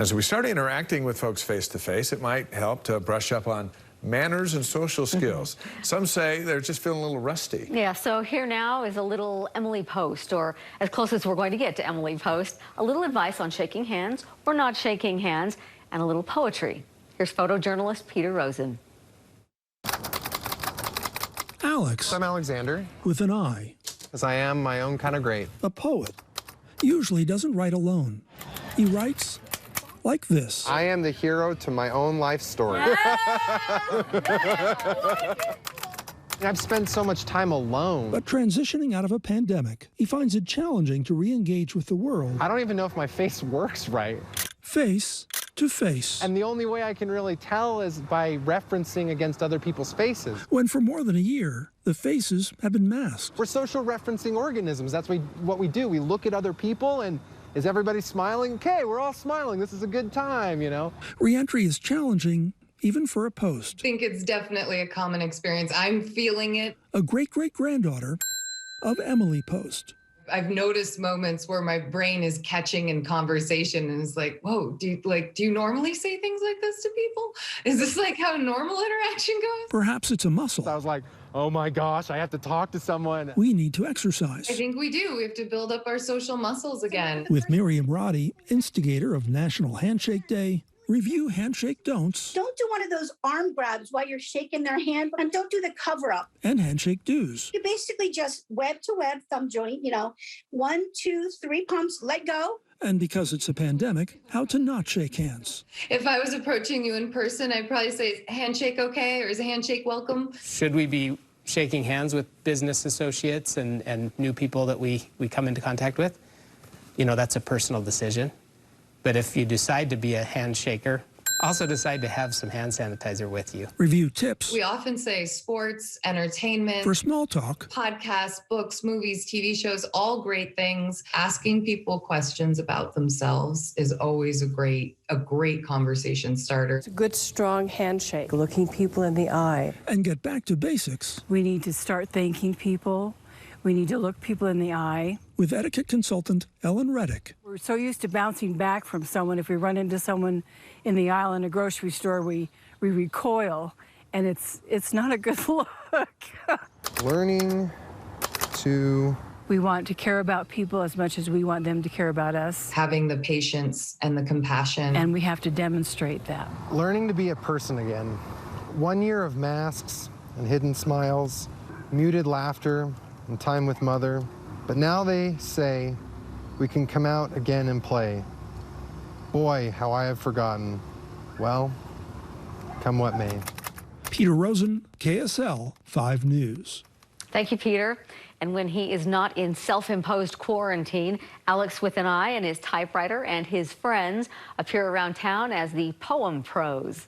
As we start interacting with folks face to face, it might help to brush up on manners and social skills. Some say they're just feeling a little rusty. Yeah, so here now is a little Emily Post, or as close as we're going to get to Emily Post, a little advice on shaking hands or not shaking hands, and a little poetry. Here's photojournalist Peter Rosen. Alex. I'm Alexander. With an I. As I am my own kind of great. A poet. Usually doesn't write alone. He writes like this. I am the hero to my own life story. I've spent so much time alone. But transitioning out of a pandemic, he finds it challenging to re-engage with the world. I don't even know if my face works right. Face to face. And the only way I can really tell is by referencing against other people's faces. When for more than a year, the faces have been masked. We're social referencing organisms. That's what we do. We look at other people and is everybody smiling? Okay, we're all smiling. This is a good time, you know? Re-entry is challenging, even for a Post. I think it's definitely a common experience. I'm feeling it. A great-great-granddaughter of Emily Post. I've noticed moments where my brain is catching in conversation and it's like, whoa, do you normally say things like this to people? Is this like how normal interaction goes? Perhaps it's a muscle. I was like, oh my gosh, I have to talk to someone. We need to exercise. I think we do. We have to build up our social muscles again. With Miriam Roddy, instigator of National Handshake Day, review handshake don'ts. Don't do one of those arm grabs while you're shaking their hand, and don't do the cover up. And handshake do's. You basically just web to web, thumb joint, 1, 2, 3 pumps, let go. And because it's a pandemic, how to not shake hands. If I was approaching you in person, I'd probably say, handshake okay? Or is a handshake welcome? Should we be shaking hands with business associates and new people that we come into contact with? That's a personal decision. But if you decide to be a handshaker, also decide to have some hand sanitizer with you. Review tips. We often say sports, entertainment, For small talk. Podcasts, books, movies, TV shows, all great things. Asking people questions about themselves is always a great conversation starter. It's a good, strong handshake, looking people in the eye. And get back to basics. We need to start thanking people. We need to look people in the eye. With etiquette consultant Ellen Reddick. We're so used to bouncing back from someone. If we run into someone in the aisle in a grocery store, we recoil, and it's not a good look. Learning to... We want to care about people as much as we want them to care about us. Having the patience and the compassion. And we have to demonstrate that. Learning to be a person again. 1 year of masks and hidden smiles, muted laughter, and time with mother. But now they say we can come out again and play. Boy, how I have forgotten. Well, come what may. Peter Rosen, KSL 5 News. Thank you, Peter. And when he is not in self-imposed quarantine, Alex with an I and his typewriter and his friends appear around town as the Poem Pros.